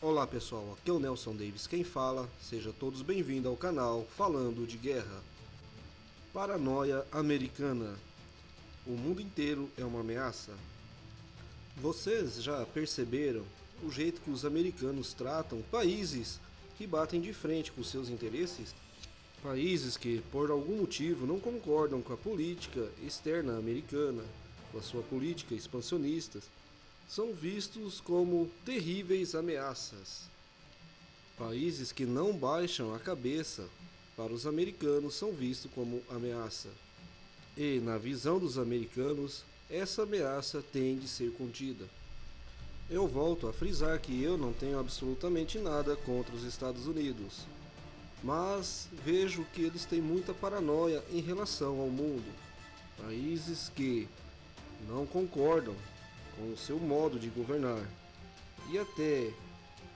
Olá pessoal, aqui é o Nelson Davis quem fala, sejam todos bem-vindos ao canal Falando de Guerra. Paranoia americana. O mundo inteiro é uma ameaça? Vocês já perceberam o jeito que os americanos tratam países que batem de frente com seus interesses? Países que, por algum motivo, não concordam com a política externa americana, com a sua política expansionista, são vistos como terríveis ameaças. Países que não baixam a cabeça para os americanos são vistos como ameaça. E, na visão dos americanos, essa ameaça tem de ser contida. Eu volto a frisar que eu não tenho absolutamente nada contra os Estados Unidos, mas vejo que eles têm muita paranoia em relação ao mundo. Países que não concordam com o seu modo de governar e até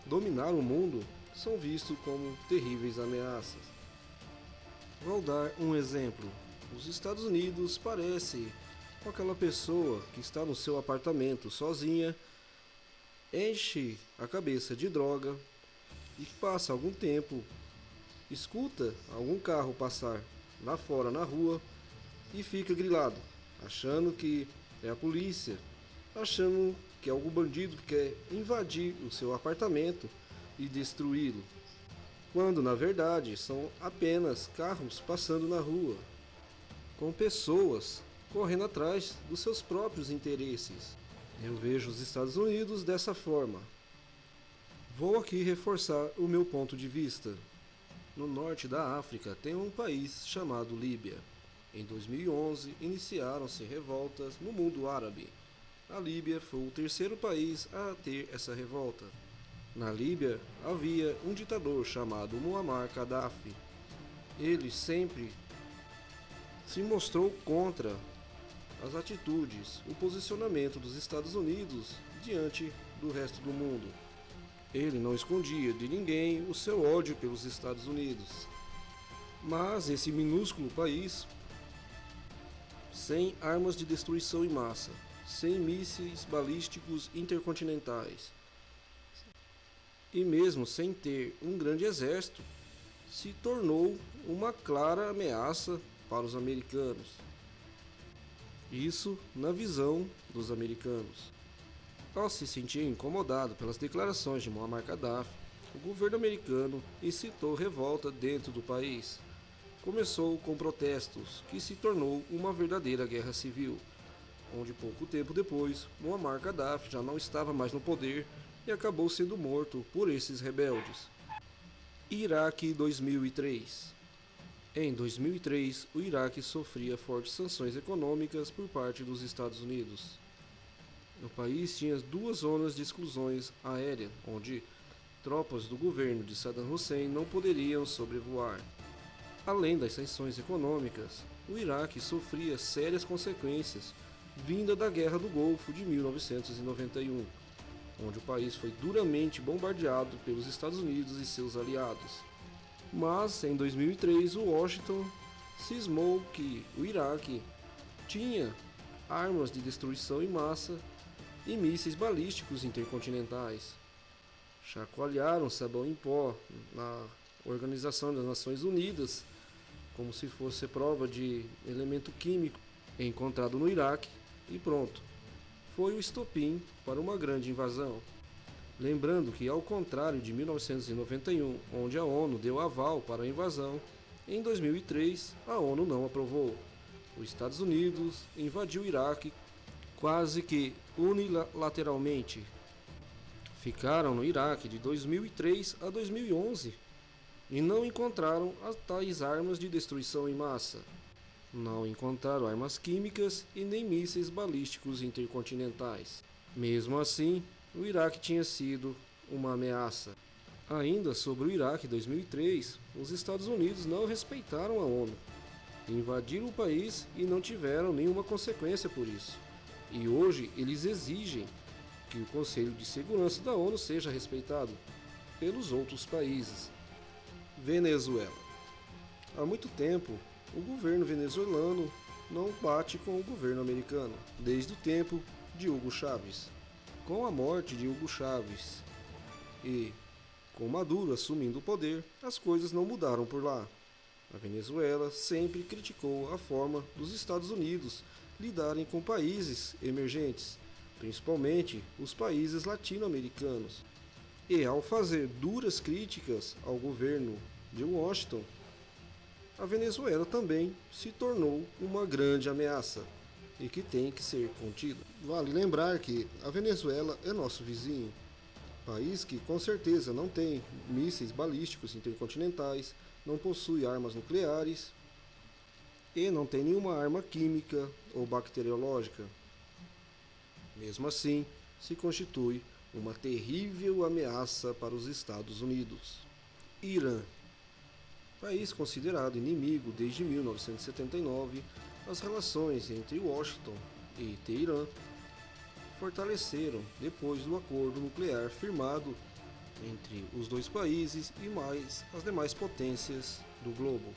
dominar o mundo são vistos como terríveis ameaças. Vou dar um exemplo. Os Estados Unidos parece com aquela pessoa que está no seu apartamento sozinha, enche a cabeça de droga e passa algum tempo, escuta algum carro passar lá fora na rua e fica grilado, achando que é a polícia, achando que é algum bandido que quer invadir o seu apartamento e destruí-lo, quando na verdade são apenas carros passando na rua, com pessoas correndo atrás dos seus próprios interesses. Eu vejo os Estados Unidos dessa forma. Vou aqui reforçar o meu ponto de vista. No norte da África tem um país chamado Líbia. Em 2011 iniciaram-se revoltas no mundo árabe. A Líbia foi o terceiro país a ter essa revolta. Na Líbia havia um ditador chamado Muammar Gaddafi. Ele sempre se mostrou contra as atitudes, o posicionamento dos Estados Unidos diante do resto do mundo. Ele não escondia de ninguém o seu ódio pelos Estados Unidos. Mas esse minúsculo país, sem armas de destruição em massa, sem mísseis balísticos intercontinentais e mesmo sem ter um grande exército, se tornou uma clara ameaça para os americanos. Isso na visão dos americanos. Ao se sentir incomodado pelas declarações de Muammar Gaddafi, o governo americano incitou revolta dentro do país. Começou com protestos, que se tornou uma verdadeira guerra civil, onde pouco tempo depois, Muammar Gaddafi já não estava mais no poder e acabou sendo morto por esses rebeldes. Iraque 2003. Em 2003, o Iraque sofria fortes sanções econômicas por parte dos Estados Unidos. O país tinha duas zonas de exclusões aérea, onde tropas do governo de Saddam Hussein não poderiam sobrevoar. Além das sanções econômicas, o Iraque sofria sérias consequências vinda da Guerra do Golfo de 1991, onde o país foi duramente bombardeado pelos Estados Unidos e seus aliados. Mas, em 2003, o Washington cismou que o Iraque tinha armas de destruição em massa e mísseis balísticos intercontinentais. Chacoalharam sabão em pó na Organização das Nações Unidas, como se fosse prova de elemento químico encontrado no Iraque, e pronto. Foi o estopim para uma grande invasão. Lembrando que, ao contrário de 1991, onde a ONU deu aval para a invasão, em 2003 a ONU não aprovou. Os Estados Unidos invadiu o Iraque quase que unilateralmente. Ficaram no Iraque de 2003 a 2011 e não encontraram as tais armas de destruição em massa. Não encontraram armas químicas e nem mísseis balísticos intercontinentais. Mesmo assim, o Iraque tinha sido uma ameaça. Ainda sobre o Iraque 2003, os Estados Unidos não respeitaram a ONU, invadiram o país e não tiveram nenhuma consequência por isso. E hoje eles exigem que o Conselho de Segurança da ONU seja respeitado pelos outros países. Venezuela. Há muito tempo, o governo venezuelano não bate com o governo americano, desde o tempo de Hugo Chávez. Com a morte de Hugo Chávez E, com Maduro assumindo o poder, as coisas não mudaram por lá. A Venezuela sempre criticou a forma dos Estados Unidos lidarem com países emergentes, principalmente os países latino-americanos. E ao fazer duras críticas ao governo de Washington, a Venezuela também se tornou uma grande ameaça e que tem que ser contida. Vale lembrar que a Venezuela é nosso vizinho, país que com certeza não tem mísseis balísticos intercontinentais, não possui armas nucleares e não tem nenhuma arma química ou bacteriológica. Mesmo assim, se constitui uma terrível ameaça para os Estados Unidos. Irã. País considerado inimigo desde 1979, as relações entre Washington e Teherã fortaleceram depois do acordo nuclear firmado entre os dois países e mais as demais potências do globo.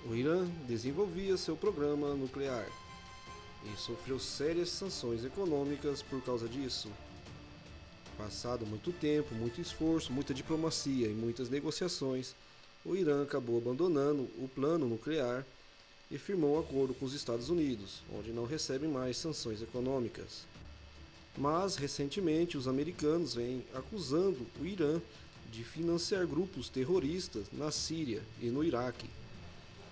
O Irã desenvolvia seu programa nuclear e sofreu sérias sanções econômicas por causa disso. Passado muito tempo, muito esforço, muita diplomacia e muitas negociações, o Irã acabou abandonando o plano nuclear e firmou um acordo com os Estados Unidos, onde não recebe mais sanções econômicas. Mas, recentemente, os americanos vêm acusando o Irã de financiar grupos terroristas na Síria e no Iraque.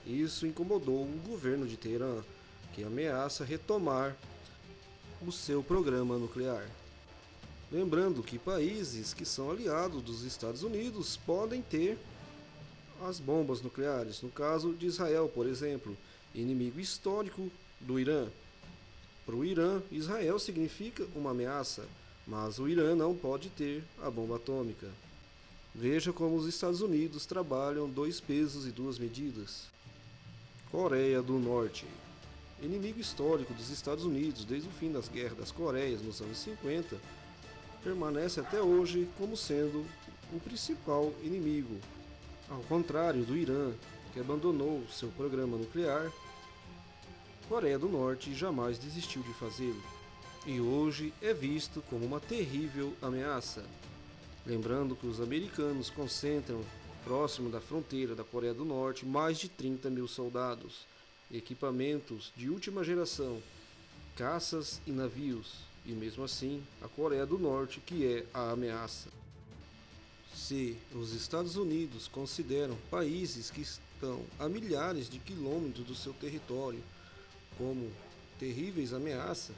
Isso incomodou o governo de Teherã, que ameaça retomar o seu programa nuclear. Lembrando que países que são aliados dos Estados Unidos podem ter as bombas nucleares, no caso de Israel, por exemplo, inimigo histórico do Irã. Para o Irã, Israel significa uma ameaça, mas o Irã não pode ter a bomba atômica. Veja como os Estados Unidos trabalham dois pesos e duas medidas. Coreia do Norte. Inimigo histórico dos Estados Unidos desde o fim das guerras das Coreias nos anos 50, permanece até hoje como sendo o principal inimigo. Ao contrário do Irã, que abandonou seu programa nuclear, Coreia do Norte jamais desistiu de fazê-lo, e hoje é visto como uma terrível ameaça. Lembrando que os americanos concentram, próximo da fronteira da Coreia do Norte, mais de 30 mil soldados, equipamentos de última geração, caças e navios, e mesmo assim, a Coreia do Norte que é a ameaça. Se os Estados Unidos consideram países que estão a milhares de quilômetros do seu território como terríveis ameaças,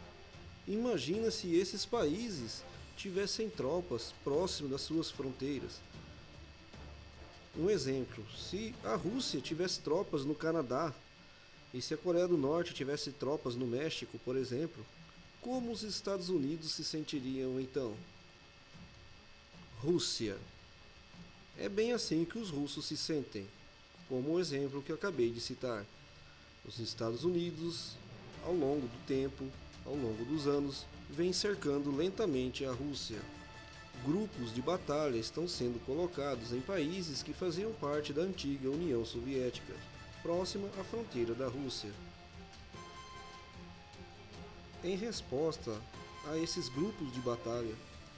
imagina se esses países tivessem tropas próximo das suas fronteiras. Um exemplo, se a Rússia tivesse tropas no Canadá e se a Coreia do Norte tivesse tropas no México, por exemplo, como os Estados Unidos se sentiriam então? Rússia. É bem assim que os russos se sentem, como o exemplo que eu acabei de citar. Os Estados Unidos, ao longo do tempo, ao longo dos anos, vem cercando lentamente a Rússia. Grupos de batalha estão sendo colocados em países que faziam parte da antiga União Soviética, próxima à fronteira da Rússia. Em resposta a esses grupos de batalha,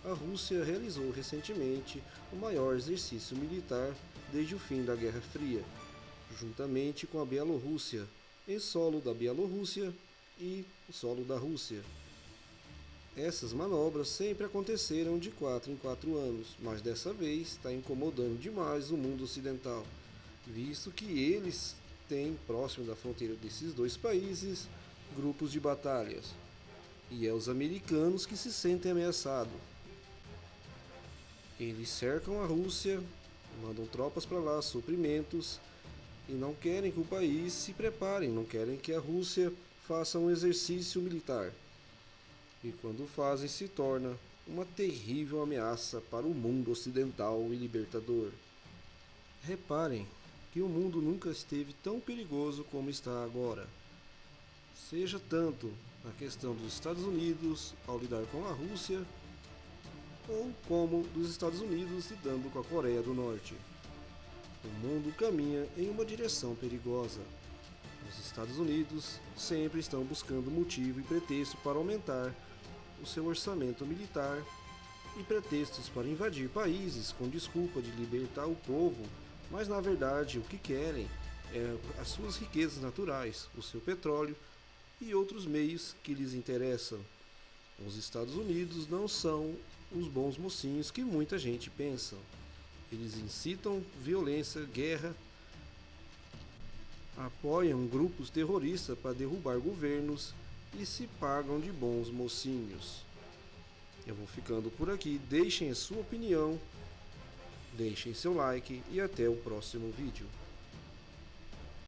a Rússia realizou recentemente o maior exercício militar desde o fim da Guerra Fria, juntamente com a Bielorrússia, em solo da Bielorrússia e solo da Rússia. Essas manobras sempre aconteceram de 4 em 4 anos, mas dessa vez está incomodando demais o mundo ocidental, visto que eles têm, próximo da fronteira desses dois países, grupos de batalhas. E é os americanos que se sentem ameaçados. Eles cercam a Rússia, mandam tropas para lá, suprimentos, e não querem que o país se prepare, não querem que a Rússia faça um exercício militar. E quando fazem, se torna uma terrível ameaça para o mundo ocidental e libertador. Reparem que o mundo nunca esteve tão perigoso como está agora. Seja tanto na questão dos Estados Unidos ao lidar com a Rússia, ou como dos Estados Unidos lidando com a Coreia do Norte. O mundo caminha em uma direção perigosa. Os Estados Unidos sempre estão buscando motivo e pretexto para aumentar o seu orçamento militar e pretextos para invadir países com desculpa de libertar o povo, mas na verdade o que querem é as suas riquezas naturais, o seu petróleo e outros meios que lhes interessam. Os Estados Unidos não são os bons mocinhos que muita gente pensa. Eles incitam violência, guerra, apoiam grupos terroristas para derrubar governos e se pagam de bons mocinhos. Eu vou ficando por aqui, deixem a sua opinião, deixem seu like e até o próximo vídeo.